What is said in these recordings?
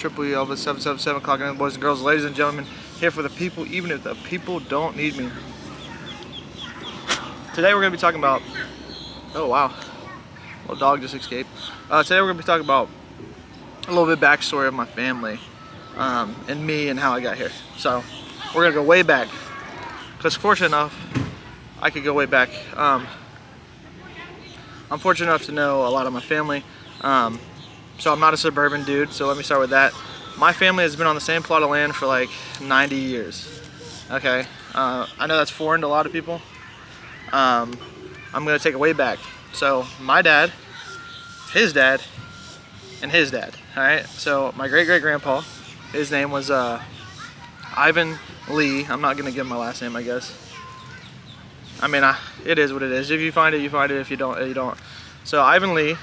Triple E Elvis 777 clocking in, boys and girls, ladies and gentlemen, here for the people, even if the people don't need me. Today we're going to be talking about, oh wow, little dog just escaped. Today we're going to be talking about a little bit backstory of my family and me and how I got here. So we're going to go way back, because fortunate enough, I could go way back. I'm fortunate enough to know a lot of my family. So I'm not a suburban dude, so let me start with that. My family has been on the same plot of land for like 90 years. Okay, I know that's foreign to a lot of people. I'm gonna take it way back. So my dad, his dad, and his dad. All right, so my great-great-grandpa, his name was Ivan Lee. I'm not gonna give my last name, I guess. I mean, it is what it is. If you find it, you find it. If you don't, you don't. So Ivan Lee,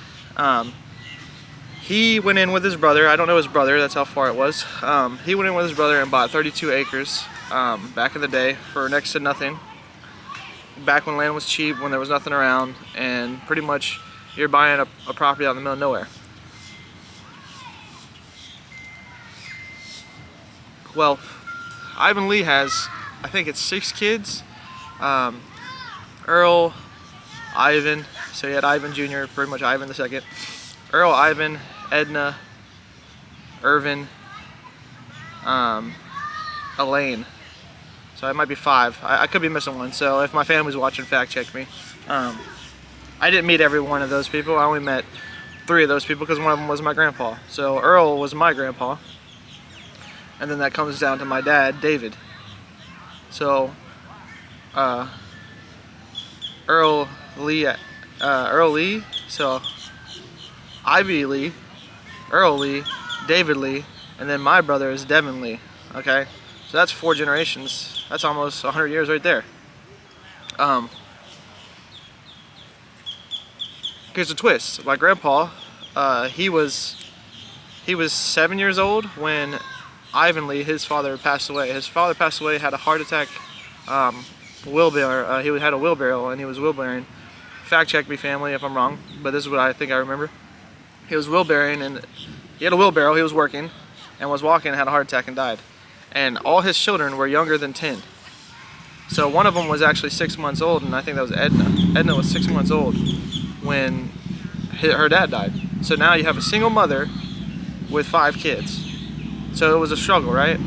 he went in with his brother. I don't know his brother. That's how far it was. He went in with his brother and bought 32 acres back in the day for next to nothing. Back when land was cheap, when there was nothing around, and pretty much you're buying a property out in the middle of nowhere. Well, Ivan Lee has, I think it's 6 kids. Earl, Ivan, so he had Ivan Jr., pretty much Ivan the second. Earl, Ivan, Edna, Irvin, Elaine. So it might be 5. I could be missing one, so if my family's watching, fact check me. I didn't meet every one of those people. I only met 3 of those people because one of them was my grandpa. So Earl was my grandpa. And then that comes down to my dad, David. So Earl Lee, so Ivy Lee, Earl Lee, David Lee, and then my brother is Devin Lee. Okay, so that's 4 generations. That's almost 100 years right there. Here's the twist. My grandpa, he was 7 years old when Ivan Lee, his father, passed away. His father passed away, had a heart attack. Wheelbarrow. He had a wheelbarrow and he was wheelbarrowing. Fact check me, family, if I'm wrong, but this is what I think I remember. He was wheelbarrowing and he had a wheelbarrow. He was working and was walking and had a heart attack and died. And all his children were younger than 10. So one of them was actually 6 months old, and I think that was Edna. Edna was 6 months old when her dad died. So now you have a single mother with 5 kids. So it was a struggle, right?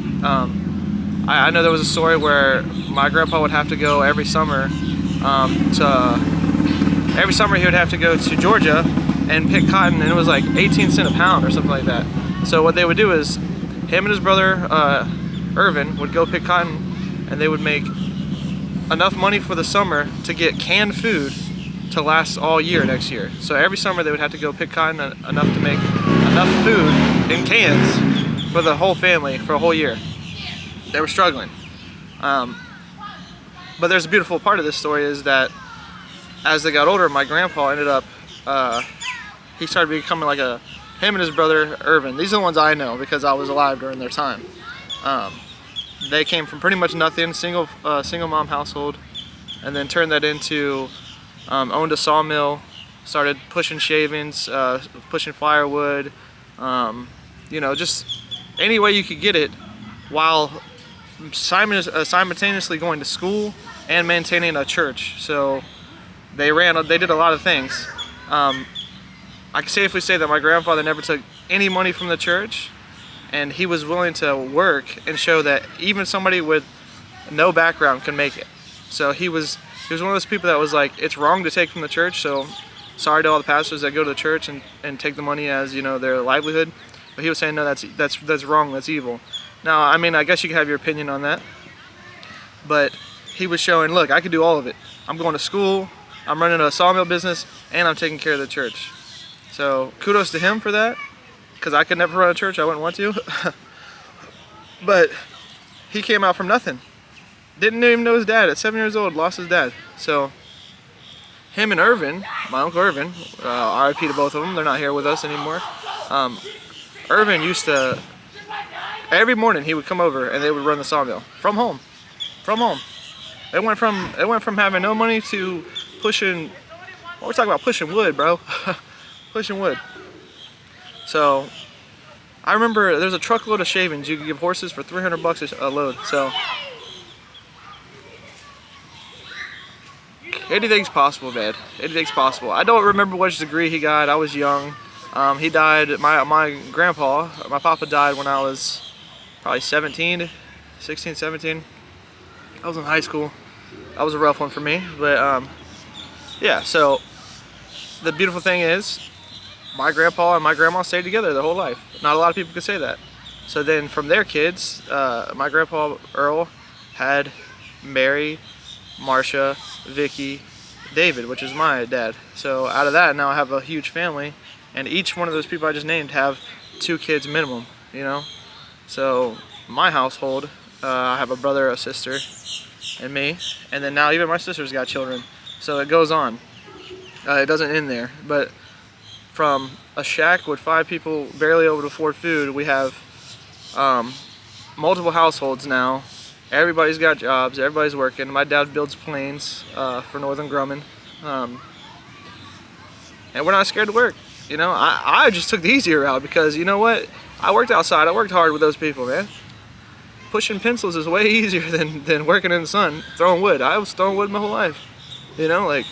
I know there was a story where my grandpa would have to go every summer every summer he would have to go to Georgia and pick cotton, and it was like 18 cents a pound or something like that. So what they would do is him and his brother Irvin would go pick cotton, and they would make enough money for the summer to get canned food to last all year next year. So every summer they would have to go pick cotton enough to make enough food in cans for the whole family for a whole year. They were struggling. But there's a beautiful part of this story is that as they got older, my grandpa ended up, he started becoming like him and his brother Irvin. These are the ones I know because I was alive during their time. They came from pretty much nothing, single mom household, and then turned that into, owned a sawmill, started pushing shavings, pushing firewood, you know, just any way you could get it while simultaneously going to school and maintaining a church. So they did a lot of things. I can safely say that my grandfather never took any money from the church, and he was willing to work and show that even somebody with no background can make it. So he was one of those people that was like, it's wrong to take from the church, so sorry to all the pastors that go to the church and take the money as, you know, their livelihood. But he was saying, no, that's wrong, that's evil. Now, I mean, I guess you could have your opinion on that, but he was showing, look, I could do all of it. I'm going to school, I'm running a sawmill business, and I'm taking care of the church. So kudos to him for that, because I could never run a church, I wouldn't want to. But he came out from nothing. Didn't even know his dad. At 7 years old, lost his dad. So him and Irvin, my Uncle Irvin, RIP to both of them, they're not here with us anymore. Irvin used to, every morning he would come over and they would run the sawmill from home. It went from having no money to pushing, we're talking about pushing wood, bro. Pushing wood. So I remember there's a truckload of shavings. You could give horses for $300 a load. So anything's possible, man. Anything's possible. I don't remember which degree he got. I was young. He died. My grandpa, my papa died when I was probably 16, 17. I was in high school. That was a rough one for me. But yeah. So the beautiful thing is, my grandpa and my grandma stayed together their whole life. Not a lot of people could say that. So then from their kids, my grandpa Earl had Mary, Marcia, Vicky, David, which is my dad. So out of that, now I have a huge family, and each one of those people I just named have 2 kids minimum, you know? So my household, I have a brother, a sister, and me, and then now even my sister's got children. So it goes on. It doesn't end there, but from a shack with 5 people barely able to afford food, we have multiple households now. Everybody's got jobs, everybody's working. My dad builds planes for Northern Grumman. And we're not scared to work. You know, I just took the easier route because, you know what? I worked outside, I worked hard with those people, man. Pushing pencils is way easier than working in the sun, throwing wood. I was throwing wood my whole life. You know, like,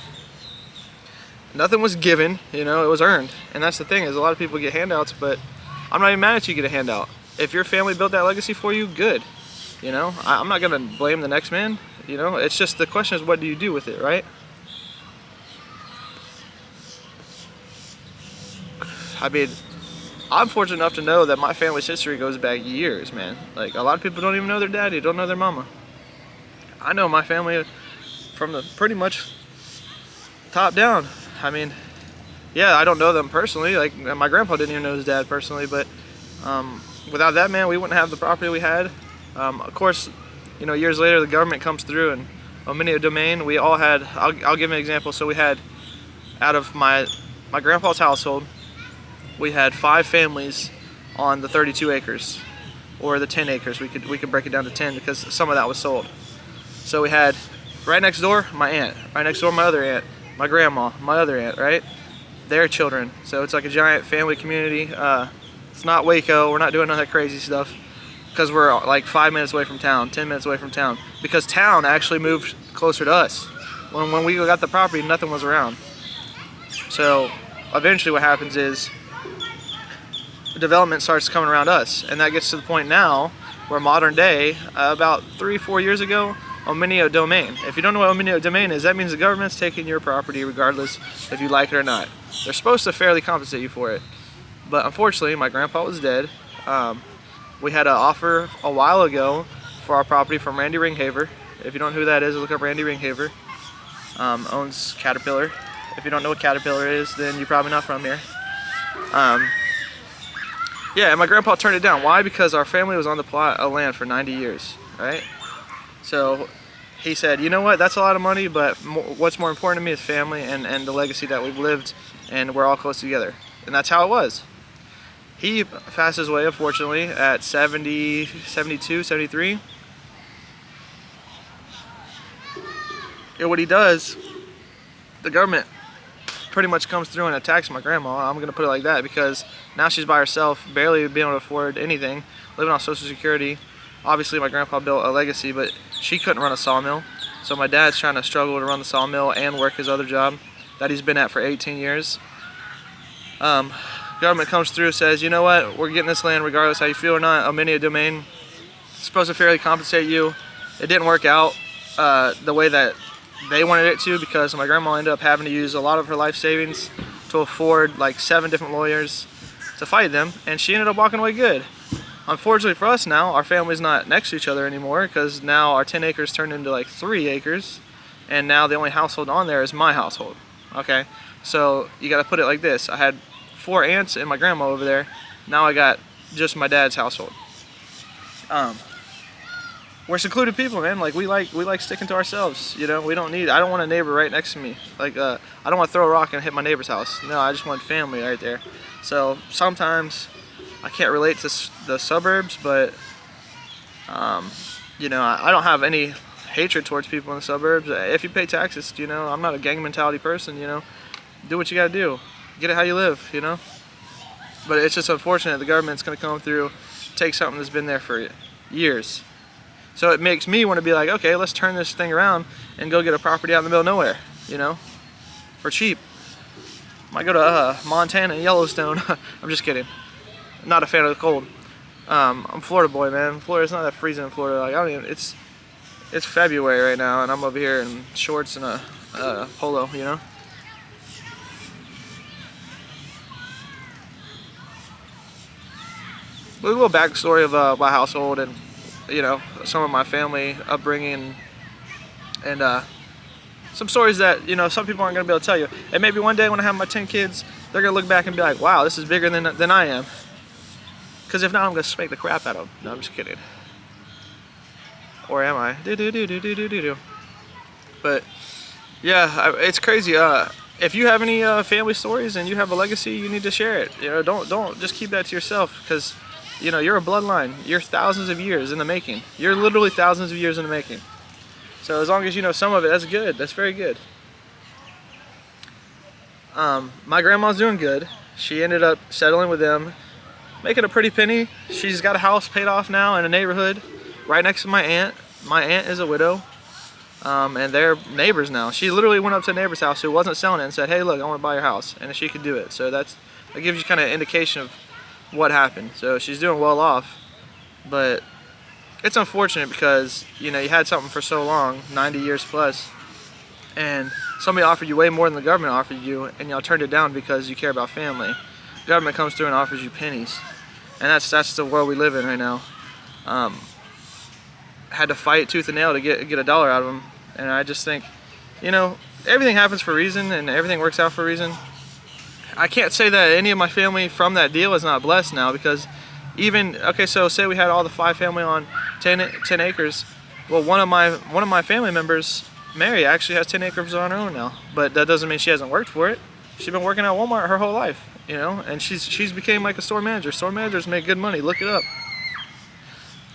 nothing was given, you know, it was earned. And that's the thing, is a lot of people get handouts, but I'm not even mad at you get a handout. If your family built that legacy for you, good. You know, I'm not gonna blame the next man, you know, it's just the question is what do you do with it, right? I mean, I'm fortunate enough to know that my family's history goes back years, man. Like, a lot of people don't even know their daddy, don't know their mama. I know my family from the pretty much top down. I mean, yeah, I don't know them personally. Like, my grandpa didn't even know his dad personally, but without that man, we wouldn't have the property we had. Of course, you know, years later, the government comes through and eminent domain. We all had. I'll give an example. So we had, out of my grandpa's household, we had 5 families on the 32 acres, or the 10 acres. We could break it down to 10 because some of that was sold. So we had right next door my aunt, right next door my other aunt, my grandma, my other aunt, right? Their children. So it's like a giant family community. It's not Waco. We're not doing none of that crazy stuff because we're like 5 minutes away from town, 10 minutes away from town. Because town actually moved closer to us. When we got the property, nothing was around. So eventually what happens is development starts coming around us, and that gets to the point now where modern day, about 3-4 years ago, eminent domain. If you don't know what eminent domain is, that means the government's taking your property regardless if you like it or not. They're supposed to fairly compensate you for it. But unfortunately, my grandpa was dead. We had an offer a while ago for our property from Randy Ringhaver. If you don't know who that is, look up Randy Ringhaver. Owns Caterpillar. If you don't know what Caterpillar is, then you're probably not from here. Yeah, and my grandpa turned it down. Why? Because our family was on the plot of land for 90 years, right? So he said, you know what, that's a lot of money, but what's more important to me is family and the legacy that we've lived, and we're all close together. And that's how it was. He passed his way, unfortunately, at 70, 72, 73. And what he does, the government pretty much comes through and attacks my grandma. I'm gonna put it like that because now she's by herself, barely being able to afford anything, living on Social Security. Obviously my grandpa built a legacy, but she couldn't run a sawmill. So my dad's trying to struggle to run the sawmill and work his other job that he's been at for 18 years. Government comes through, says, you know what, we're getting this land regardless how you feel or not, eminent domain. It's supposed to fairly compensate you. It didn't work out the way that they wanted it to, because my grandma ended up having to use a lot of her life savings to afford like 7 different lawyers to fight them, and she ended up walking away good. Unfortunately for us now, our family's not next to each other anymore, because now our 10 acres turned into like 3 acres, and now the only household on there is my household. Okay, so you got to put it like this. I had 4 aunts and my grandma over there. Now I got just my dad's household. We're secluded people, man. Like we like sticking to ourselves. You know, we don't need. I don't want a neighbor right next to me. Like I don't want to throw a rock and hit my neighbor's house. No, I just want family right there. So sometimes I can't relate to the suburbs, but you know, I don't have any hatred towards people in the suburbs. If you pay taxes, you know, I'm not a gang mentality person. You know, do what you gotta do. Get it how you live. You know. But it's just unfortunate the government's going to come through, take something that's been there for years. So it makes me want to be like, okay, let's turn this thing around and go get a property out in the middle of nowhere, you know, for cheap. Might go to Montana and Yellowstone. I'm just kidding. Not a fan of the cold. I'm a Florida boy, man. Florida's not that freezing in Florida. Like, I don't even. It's February right now, and I'm over here in shorts and a polo, you know. A little backstory of my household and, you know, some of my family upbringing and some stories that, you know, some people aren't going to be able to tell you. And maybe one day when I have my 10 kids, they're going to look back and be like, wow, this is bigger than I am. Because if not, I'm going to spank the crap out of them. No, I'm just kidding. Or am I? Do. But, yeah, it's crazy. If you have any family stories and you have a legacy, you need to share it. You know, don't just keep that to yourself, because, you know, you're a bloodline. You're thousands of years in the making. You're literally thousands of years in the making. So as long as you know some of it, that's good. That's very good. My grandma's doing good. She ended up settling with them, making a pretty penny. She's got a house paid off now in a neighborhood right next to my aunt. My aunt is a widow, and they're neighbors now. She literally went up to a neighbor's house who wasn't selling it and said, hey, look, I want to buy your house. And she could do it. So that gives you kind of an indication of what happened. So she's doing well off, but it's unfortunate because, you know, you had something for so long, 90 years plus, and somebody offered you way more than the government offered you, and y'all turned it down because you care about family. The government comes through and offers you pennies, and that's the world we live in right now. Had to fight tooth and nail to get $1 out of them, and I just think, you know, everything happens for a reason, and everything works out for a reason. I can't say that any of my family from that deal is not blessed now, because even, okay, so say we had all the 5 family on 10 acres. Well, one of my family members, Mary, actually has 10 acres on her own now, but that doesn't mean she hasn't worked for it. She's been working at Walmart her whole life, you know, and she's became like a store manager. Store managers make good money. Look it up.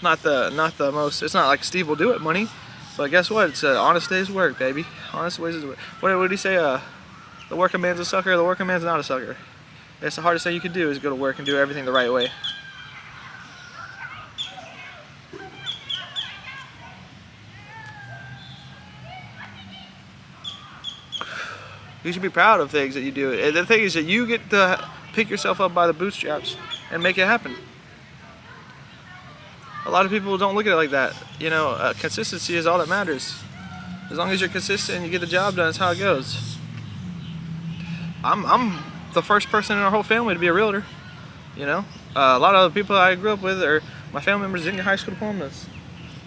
Not the most. It's not like Steve will do it money, but guess what? It's an honest day's work, baby. Honest ways to work. What did he say? The working man's a sucker. The working man's not a sucker. That's the hardest thing you can do, is go to work and do everything the right way. You should be proud of things that you do. And the thing is that you get to pick yourself up by the bootstraps and make it happen. A lot of people don't look at it like that. You know, consistency is all that matters. As long as you're consistent and you get the job done, that's how it goes. I'm the first person in our whole family to be a realtor. You know, a lot of the people I grew up with, or my family members, didn't get high school diplomas,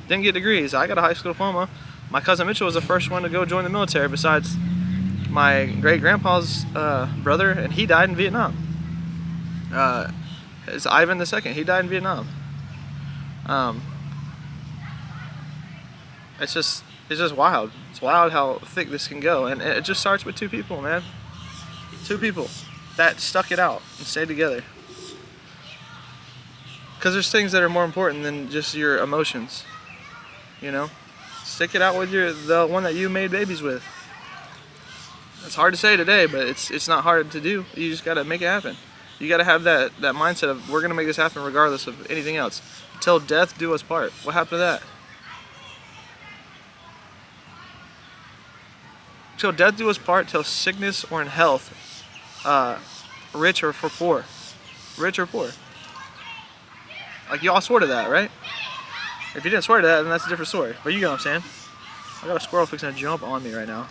didn't get degrees. I got a high school diploma. My cousin Mitchell was the first one to go join the military, besides my great grandpa's brother, and he died in Vietnam. It's Ivan II. He died in Vietnam. It's just wild. It's wild how thick this can go, and it just starts with 2 people, man. 2 people that stuck it out and stayed together. Because there's things that are more important than just your emotions. You know, stick it out with the one that you made babies with. It's hard to say today, but it's not hard to do. You just gotta make it happen. You gotta have that mindset of, we're gonna make this happen regardless of anything else. Till death do us part. What happened to that? Till death do us part, till sickness or in health, rich or for poor. Rich or poor. Like, y'all swore to that, right? If you didn't swear to that, then that's a different story. But you know what I'm saying. I got a squirrel fixing to jump on me right now.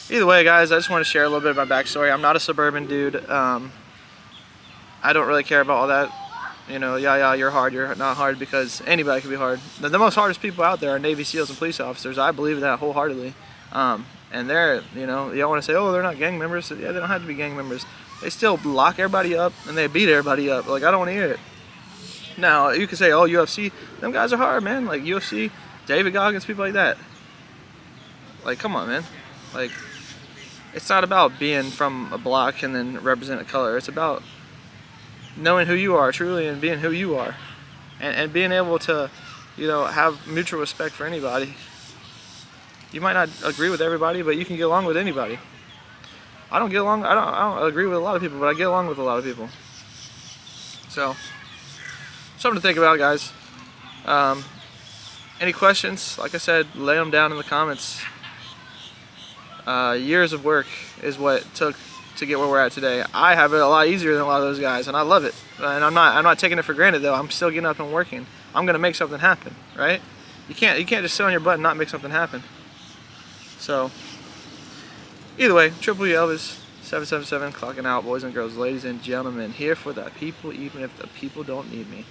Either way, guys, I just want to share a little bit of my backstory. I'm not a suburban dude. I don't really care about all that. You know, yeah, you're hard, you're not hard, because anybody can be hard. The most hardest people out there are Navy SEALs and police officers. I believe that wholeheartedly. And they're, you know, y'all want to say, oh, they're not gang members. Yeah, they don't have to be gang members. They still lock everybody up and they beat everybody up. Like, I don't want to hear it. Now, you can say, oh, UFC, them guys are hard, man. Like, UFC, David Goggins, people like that. Like, come on, man. Like, it's not about being from a block and then represent a color. It's about knowing who you are truly and being who you are. And being able to, you know, have mutual respect for anybody. You might not agree with everybody, but you can get along with anybody. I don't get along. I don't agree with a lot of people, but I get along with a lot of people. So, something to think about, guys. Any questions? Like I said, lay them down in the comments. Years of work is what it took to get where we're at today. I have it a lot easier than a lot of those guys, and I love it. And I'm not taking it for granted though. I'm still getting up and working. I'm gonna make something happen, right? You can't just sit on your butt and not make something happen. So either way, Triple Elvis 777 clocking out, boys and girls, ladies and gentlemen, here for the people, even if the people don't need me.